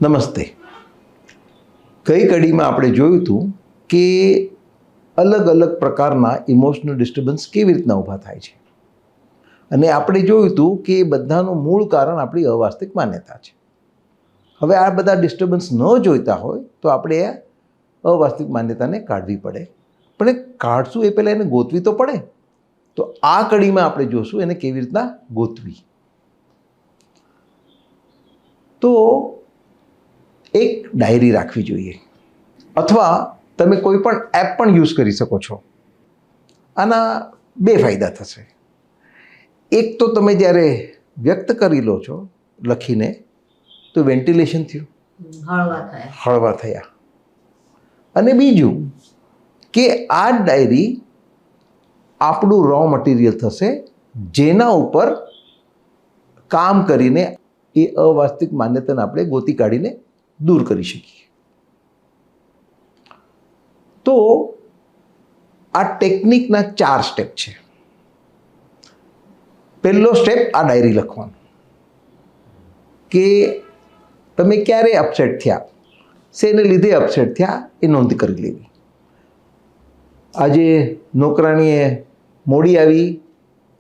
નમસ્તે. ગઈ કડીમાં આપણે જોયું હતું કે અલગ અલગ પ્રકારના ઇમોશનલ ડિસ્ટર્બન્સ કેવી રીતના ઊભા થાય છે, અને આપણે જોયું હતું કે એ બધાનું મૂળ કારણ આપણી અવાસ્તવિક માન્યતા છે. હવે આ બધા ડિસ્ટર્બન્સ ન જોઈતા હોય તો આપણે એ અવાસ્તવિક માન્યતાને કાઢવી પડે, પણ એ કાઢશું એ પહેલાં એને ગોતવી તો પડે. તો આ કડીમાં આપણે જોશું એને કેવી રીતના ગોતવી. તો એક ડાયરી રાખવી જોઈએ, અથવા તમે કોઈ પણ એપ પણ યુઝ કરી શકો છો. આના બે ફાયદા થશે. એક તો તમે જ્યારે વ્યક્ત કરી લો છો લખીને તો વેન્ટિલેશન થયું, હળવા થયા. અને બીજું કે આ ડાયરી આપણું રો મટીરિયલ થશે, જેના ઉપર કામ કરીને એ અવાસ્તવિક માન્યતાને આપણે ગોતી કાઢીને દૂર કરી શકીએ. તો આ ટેકનિકના 4 સ્ટેપ છે. પહેલો સ્ટેપ આ ડાયરી લખવાનો, કે તમે ક્યારે અપસેટ થયા, શેને લીધે અપસેટ થયા એ નોંધ કરી લેવી. આજે નોકરાણીએ મોડી આવી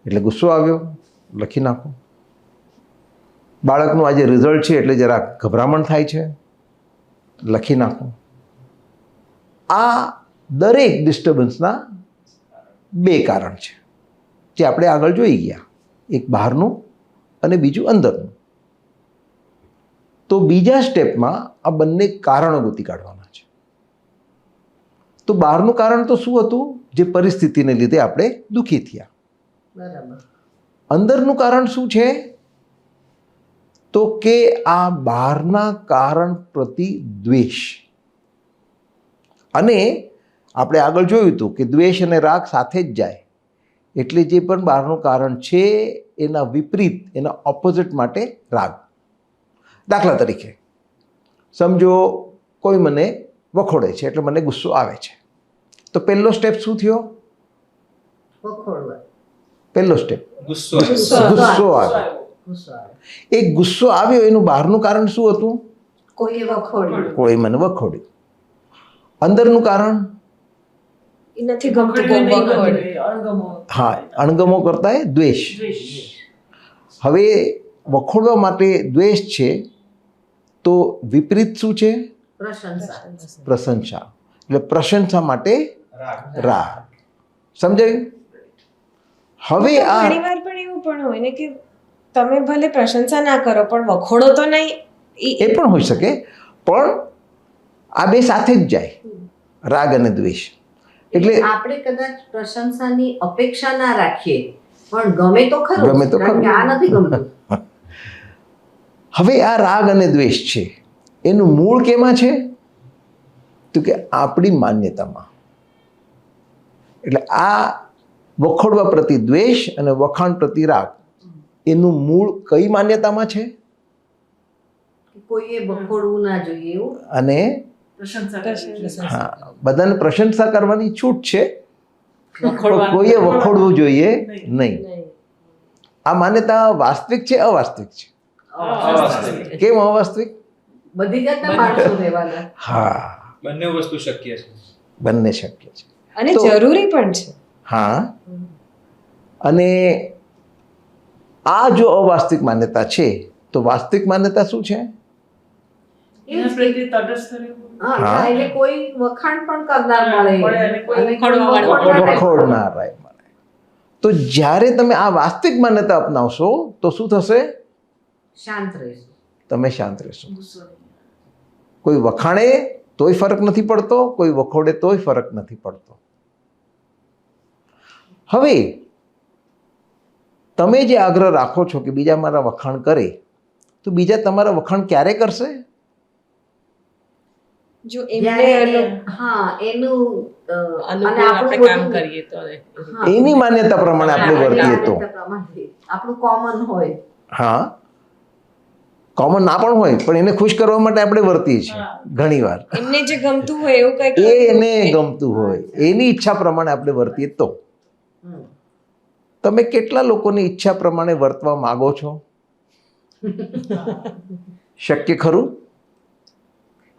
એટલે ગુસ્સો આવ્યો, લખી નાખો. બાળકનું આજે રિઝલ્ટ છે એટલે જરા ગભરામણ થાય છે, લખી નાખો. આ દરેક ડિસ્ટર્બન્સના 2 કારણ છે જે આપણે આગળ જોઈ ગયા, એક બહારનું અને બીજું અંદરનું. તો બીજા સ્ટેપમાં આ બંને કારણો ગોતી કાઢવાના છે. તો બહારનું કારણ તો શું હતું? જે પરિસ્થિતિને લીધે આપણે દુઃખી થયા. બરાબર. અંદરનું કારણ શું છે? તો કે આ બહારના કારણ પ્રતિ દ્વેષ. અને આપણે આગળ જોયું હતું કે દ્વેષ અને રાગ સાથે જ જાય, એટલે જે પણ બહારનું કારણ છે એના વિપરીત, એના ઓપોઝિટ માટે રાગ. દાખલા તરીકે સમજો કોઈ મને વખોડે છે એટલે મને ગુસ્સો આવે છે, તો પહેલો સ્ટેપ શું થયો? વખોડવા. પહેલો સ્ટેપ ગુસ્સો ગુસ્સો આવ્યો. એ ગુસ્સો આવ્યો એનું બહારનું કારણ શું હતું? કોઈએ વખોડ્યું. કોઈ મને વખોડ્યું. અંદરનું કારણ? એ નથી ગમતું વખોડ. હા, અણગમો કરતા દ્વેષ. હવે વખોડવા માટે દ્વેષ છે, તો વિપરીત શું છે? પ્રશંસા. પ્રશંસા. એટલે પ્રશંસા માટે રાગ. સમજાયું? હવે આ ઘણીવાર પણ એવું પણ હોય ને કે તમે ભલે પ્રશંસા ના કરો પણ વખોડો તો નહીં. એ પણ હોઈ શકે, પણ આ બે સાથે જ જાય, રાગ અને દ્વેષ. એટલે આપણે કદાચ પ્રશંસાની અપેક્ષા ના રાખીએ, પણ ગમે તો ખરું. ગમે તો ખરું. કારણ કે આ નથી ગમતું. હવે આ રાગ અને દ્વેષ છે, એનું મૂળ કેમાં છે? તો કે આપણી માન્યતામાં. એટલે આ વખોડવા પ્રતિ દ્વેષ અને વખાણ પ્રતિ રાગ, એનું મૂળ કઈ માન્યતામાં છે? કોઈએ વખોડવું ના જોઈએ એવું. અને હા, બધાને પ્રશંસા કરવાની છૂટ છે, કોઈએ વખોડવું જોઈએ નહીં. આ માન્યતા વાસ્તવિક છે અવાસ્તવિક છે? કેમ અવાસ્તવિક? બધી જાતના માણસો રહેવાના. હા, બંને વસ્તુ શક્ય છે. બંને શક્ય છે અને તો- જરૂરી પણ છે. હા. અને આ જો અવાસ્તવિક માન્યતા છે, તો વાસ્તવિક માન્યતા શું છે? હા, હા. એટલે કોઈ વખાણ પણ કરનાર મળે અને કોઈ અને કોઈ વખોડવા વખોડનાર વખોડનાર મળે. તો જ્યારે તમે આ વાસ્તવિક માન્યતા અપનાવશો તો શું થશે? શાંત રહેશે. તમે શાંત રહેશો. કોઈ વખાણે તોય ફરક નથી પડતો, કોઈ વખોડે તોય ફરક નથી પડતો. હવે તમે જે આગ્રહ રાખો છો કે બીજા મારા વખાણ કરે, તો બીજા તમારા વખાણ ક્યારે કરશે? જો એમને જ્યારે હા એનું અને આપણું કામ બધું- કરીએ તો હા. એની માન્યતા પ્રમાણે આપણે વર્તીએ તો. માન્યતા પ્રમાણે આપણું કોમન હોય. હા, કોમન ના પણ હોય, પણ એને ખુશ કરવા માટે આપણે વર્તીએ છીએ ઘણીવાર. એમને જે ગમતું હોય એવું કંઈક એને ગમતું હોય, એની ઈચ્છા પ્રમાણે આપણે વર્તીએ તો. હમ. તમે કેટલા લોકોની ઈચ્છા પ્રમાણે વર્તવા માંગો છો? શક્ય ખરું?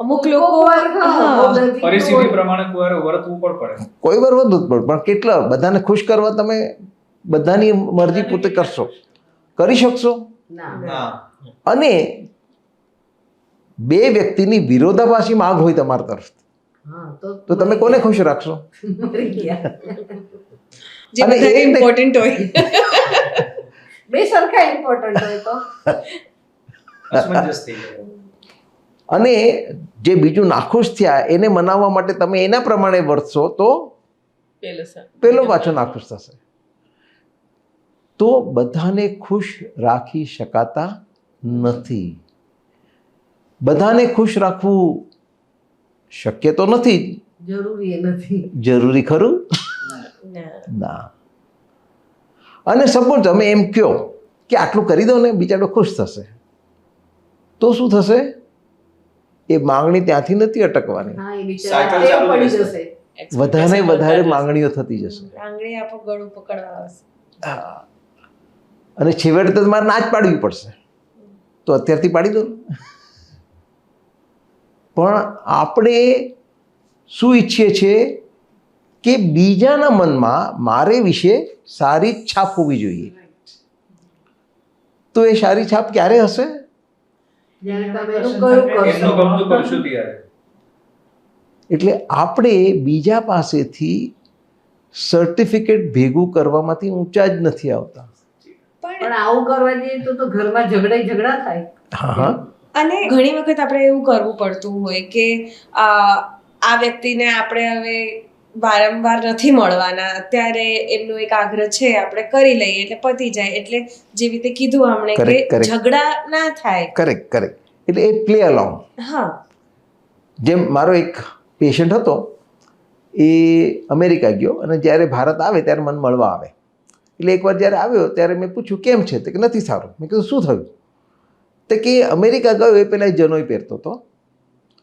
અમુક લોકો હા, હા, બહુ નજીક પરિસ્થિતિ હોય. પ્રમાણે કોઈ વાર વર્તવું પણ પડે. કોઈ વાર વધુ જ પડે, પણ કેટલા બધાને ખુશ કરવા તમે બધાની મરજી પોતે કરશો, કરી શકશો? ના ના. અને બે વ્યક્તિની વિરોધાભાસી માંગ હોય તમારા તરફ, હા, તો તમે મરી કોને ગયા. ખુશ રાખશો? મરી ગયા. જે અને વધારે એ- ઇમ્પોર્ટન્ટ હોય. બે સરખા ઇમ્પોર્ટન્ટ હોય તો અસમંજસ થઈ જાય. અને જે બીજું નાખુશ થયા એને મનાવવા માટે તમે એના પ્રમાણે વર્તશો તો પેલો પાછો નાખુશ થશે. તો બધાને ખુશ રાખી શકાતા નથી. બધાને ખુશ રાખવું શક્ય તો નથી જ. જરૂરી એ નથી. જરૂરી ખરું? ના. અને સપોઝ તમે એમ કહો કે આટલું કરી દો ને બિચારો ખુશ થશે, તો શું થશે? એ માંગણી ત્યાંથી નથી અટકવાની, હા, એ બિચારા સાયકલ ટેવ ચાલુ પડી રહેશે. જશે. વધારે વધારે માંગણીઓ થતી જશે. આંગળી આપો ગળું પકડવા આવશે. હા. અને છેવટે તો તમારે ના જ પાડવી પડશે, તો અત્યારથી પાડી દો ને. પણ આપણે શું ઈચ્છીએ છીએ કે બીજાના મનમાં મારે વિશે સારી છાપ હોવી જોઈએ. તો એ સારી છાપ ક્યારે હશે? જ્યારે તમે એનું કયું કરશો. એમનું ગમતું કરશું ત્યારે. એટલે આપણે બીજા પાસેથી સર્ટિફિકેટ ભેગું કરવામાંથી ઊંચા જ નથી આવતા. પણ આવું કરવા જઈએ તો ઘરમાં ઝઘડા થાય. હા હા. અને ઘણી વખત આપણે એવું કરવું પડતું હોય કે આ વ્યક્તિને આપણે હવે વારંવાર નથી મળવાના, અત્યારે એમનો એક આગ્રહ છે, આપણે કરી લઈએ એટલે પતી જાય. એટલે જેવી રીતે કીધું આપણે કે Correct, correct. ઝઘડા ના થાય. Correct correct. એટલે એ પ્લે અલોંગ. હા, જેમ મારો એક પેશન્ટ હતો, એ અમેરિકા ગયો અને જ્યારે ભારત આવે ત્યારે મને મળવા આવે. એટલે એકવાર જ્યારે આવ્યો ત્યારે મેં પૂછ્યું કેમ છે, તો કે નથી સારું. મેં કીધું શું થયું? તો કે અમેરિકા ગયો એ પહેલાં જનોઈ પહેરતો હતો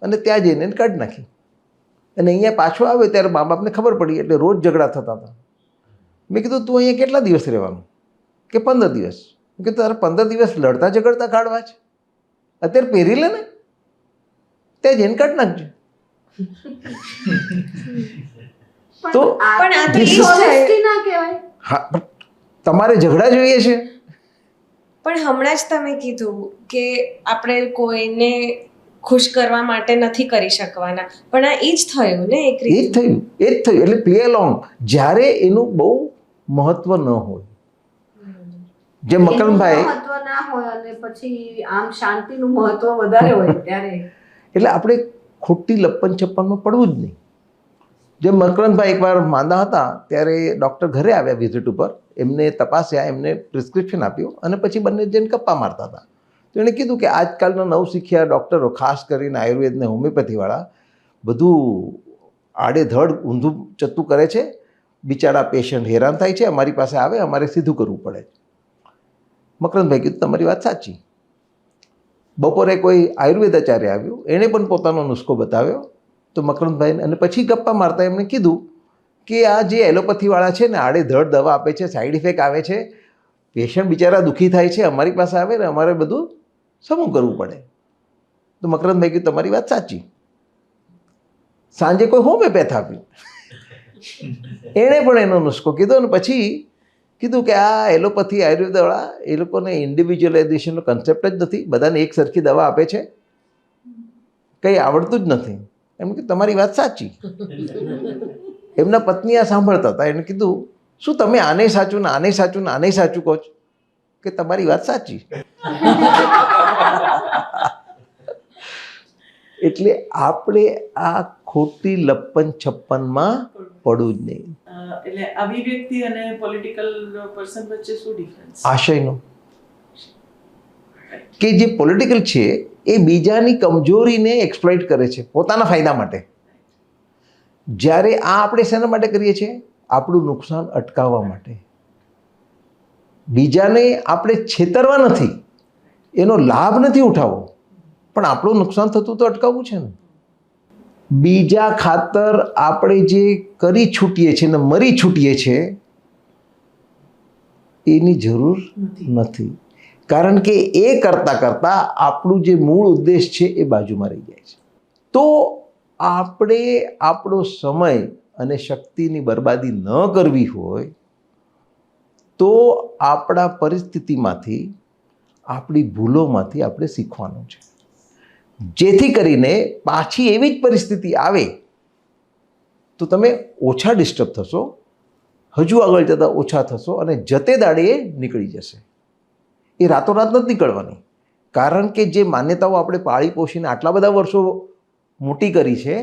અને ત્યાં જઈને એને કાઢી નાખી. અને અહીંયા પાછો આવ્યો ત્યારે મા બાપને ખબર પડી, એટલે રોજ ઝઘડા થતા હતા. મેં કીધું તું અહીંયા કેટલા દિવસ રહેવાનું? કે 15 દિવસ. મેં કીધું તારે 15 દિવસ લડતા ઝઘડતા કાઢવા છે? અત્યારે પહેરી લે ને, ત્યાં જઈને કાઢી નાખજો. તો પણ આ તો this એ is- છે. honesty ના કહેવાય. હા, પણ તમારે ઝઘડા જોઈએ છે? પણ હમણાં જ તમે કીધું કે આપણે કોઈને ખુશ કરવા માટે નથી કરી શકવાના, પણ આ એ જ થયું ને એક એ જ રીતે. થયું, એ જ થયું. એટલે પ્લે અલોંગ, જ્યારે એનું બહુ મહત્વ ન હોય. જેમ એનું મકરંદભાઈ, મહત્વ ના હોય અને પછી આમ શાંતિનું મહત્વ વધારે હોય ત્યારે એટલે આપણે ખોટી લપ્પન છપ્પનમાં પડવું જ નહીં. જેમ મકરંદભાઈ એકવાર માંદા હતા ત્યારે ડૉક્ટર ઘરે આવ્યા વિઝિટ ઉપર, એમને તપાસ્યા, એમને પ્રિસ્ક્રિપ્શન આપ્યું અને પછી બંને જણ ગપ્પા મારતા હતા. તો એણે કીધું કે આજકાલના નવશીખ્યા ડૉક્ટરો, ખાસ કરીને આયુર્વેદ ને હોમિયોપેથીવાળા, બધું આડેધડ ઊંધું ચત્તું કરે છે. બિચારા પેશન્ટ હેરાન થાય છે, અમારી પાસે આવે, અમારે સીધું કરવું પડે. મકરંદભાઈ કીધું તમારી વાત સાચી. બપોરે કોઈ આયુર્વેદાચાર્ય આવ્યું, એણે પણ પોતાનો નુસ્ખો બતાવ્યો. તો મકરંદભાઈ અને પછી ગપ્પા મારતા એમણે કીધું કે આ જે એલોપેથીવાળા છે ને આડેધડ દવા આપે છે, સાઈડ ઇફેક્ટ આવે છે, પેશન્ટ બિચારા દુઃખી થાય છે, અમારી પાસે આવે ને અમારે બધું સમૂહ કરવું પડે. તો મકરંદભાઈ કીધું તમારી વાત સાચી. સાંજે કોઈ હોમિયોપેથ આપ્યું, એણે પણ એનો નુસ્ખો કીધો અને પછી કીધું કે આ એલોપેથી આયુર્વેદવાળા, એ લોકોને ઇન્ડિવિજ્યુઅલાઇઝેશનનો કન્સેપ્ટ જ નથી, બધાને એક સરખી દવા આપે છે, કંઈ આવડતું જ નથી. એમ કે તમારી વાત સાચી. એમના પત્ની આ સાંભળતા હતા, એને કીધું શું તમે આને સાચું ને આને સાચું ને આને સાચું કહો છો? કે તમારી વાત સાચી. એટલે આપણે આ ખોટી લપ્પન છપ્પનમાં પડવું જ નહીં. એટલે અભિવ્યક્તિ અને પોલિટિકલ પર્સન વચ્ચે શું ડિફરન્સ? આશયનો કે જે પોલિટિકલ છે એ બીજાની કમજોરીને એક્સપ્લોઇટ કરે છે પોતાના ફાયદા માટે. જ્યારે આ આપણે શેના માટે કરીએ છીએ? આપણું નુકસાન અટકાવવા માટે. બીજાને આપણે છેતરવા નથી, એનો લાભ નથી ઉઠાવવો, પણ આપણું નુકસાન થતું તો અટકાવવું છે ને. બીજા ખાતર આપણે જે કરી છૂટીએ છીએ ને મરી છૂટીએ છીએ એની જરૂર નથી. કારણ કે એ કરતાં કરતાં આપણું જે મૂળ ઉદ્દેશ છે એ બાજુમાં રહી જાય છે. તો આપણે આપણો સમય અને શક્તિની બરબાદી ન કરવી હોય તો આપણા પરિસ્થિતિમાંથી, આપણી ભૂલોમાંથી આપણે શીખવાનું છે, જેથી કરીને પાછી એવી જ પરિસ્થિતિ આવે તો તમે ઓછા ડિસ્ટર્બ થશો, હજુ આગળ જતાં ઓછા થશો અને જતે દાડે એ નીકળી જશે. એ રાતોરાત નથી નીકળવાની, કારણ કે જે માન્યતાઓ આપણે પાળી પોષીને આટલા બધા વર્ષો મોટી કરી છે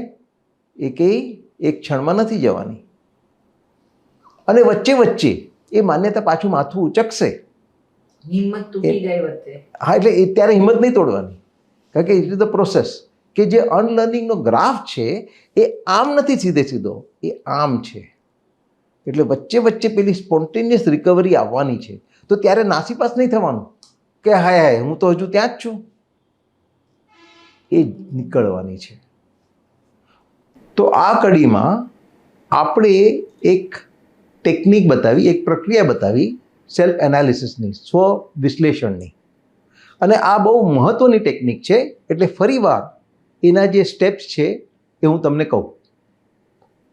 એ કંઈ એક ક્ષણમાં નથી જવાની. અને વચ્ચે વચ્ચે એ માન્યતા પાછું માથું ઉચકશે. હિંમત તૂટી ગઈ વચ્ચે. હા, એટલે એ ત્યારે હિંમત નહીં તોડવાની, કારણ કે ઇટ ઇઝ ધ પ્રોસેસ. કે જે અનલર્નિંગનો ગ્રાફ છે એ આમ નથી સીધે સીધો, એ આમ છે. એટલે વચ્ચે વચ્ચે પેલી સ્પોન્ટેનિયસ રિકવરી આવવાની છે. તો ત્યારે નાસીપાસ નહીં થવાનું કે હાય હાય હું તો હજુ ત્યાં જ છું. એ નીકળવાની છે. તો આ કડીમાં આપણે એક ટેકનિક બતાવી, એક પ્રક્રિયા બતાવી સેલ્ફ એનાલિસિસની, સ્વ વિશ્લેષણની. અને આ બહુ મહત્ત્વની ટેકનિક છે. એટલે ફરીવાર એના જે સ્ટેપ્સ છે એ હું તમને કહું.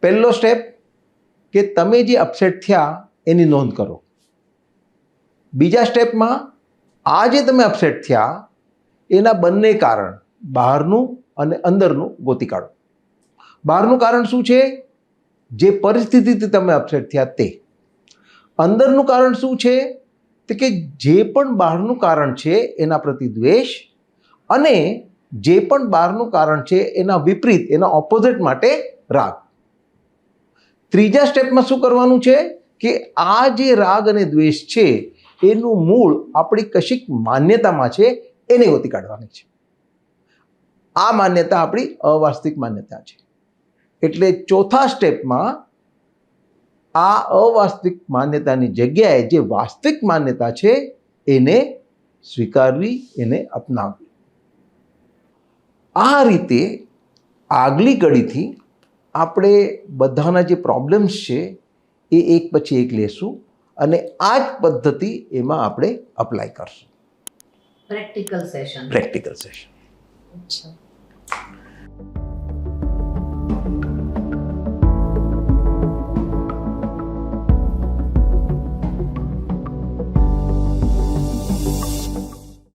પહેલો સ્ટેપ કે તમે જે અપસેટ થયા એની નોંધ કરો. બીજા સ્ટેપમાં આ જે તમે અપસેટ થયા એના બંને કારણ, બહારનું અને અંદરનું, ગોતી કાઢો. બહારનું કારણ શું છે? જે પરિસ્થિતિથી તમે અપસેટ થયા તે. અંદરનું કારણ શું છે? તો કે જે પણ બહારનું કારણ છે એના પ્રતિ દ્વેષ, અને જે પણ બહારનું કારણ છે એના વિપરીત, એના ઓપોઝિટ માટે રાગ. ત્રીજા સ્ટેપમાં શું કરવાનું છે કે આ જે રાગ અને દ્વેષ છે એનું મૂળ આપણી કશીક માન્યતામાં છે, એને ગોતી કાઢવાની છે. આ માન્યતા આપણી અવાસ્તવિક માન્યતા છે. એટલે ચોથા સ્ટેપમાં આ અવાસ્તવિક માન્યતાની જગ્યાએ જે વાસ્તવિક માન્યતા છે એને સ્વીકારવી, એને અપનાવવી. આ રીતે આગલી કડીથી આપણે બધાના જે પ્રોબ્લેમ્સ છે એ એક પછી એક લેશું અને આ જ પદ્ધતિ એમાં આપણે અપ્લાય કરશું. Practical session. Practical session. અચ્છા.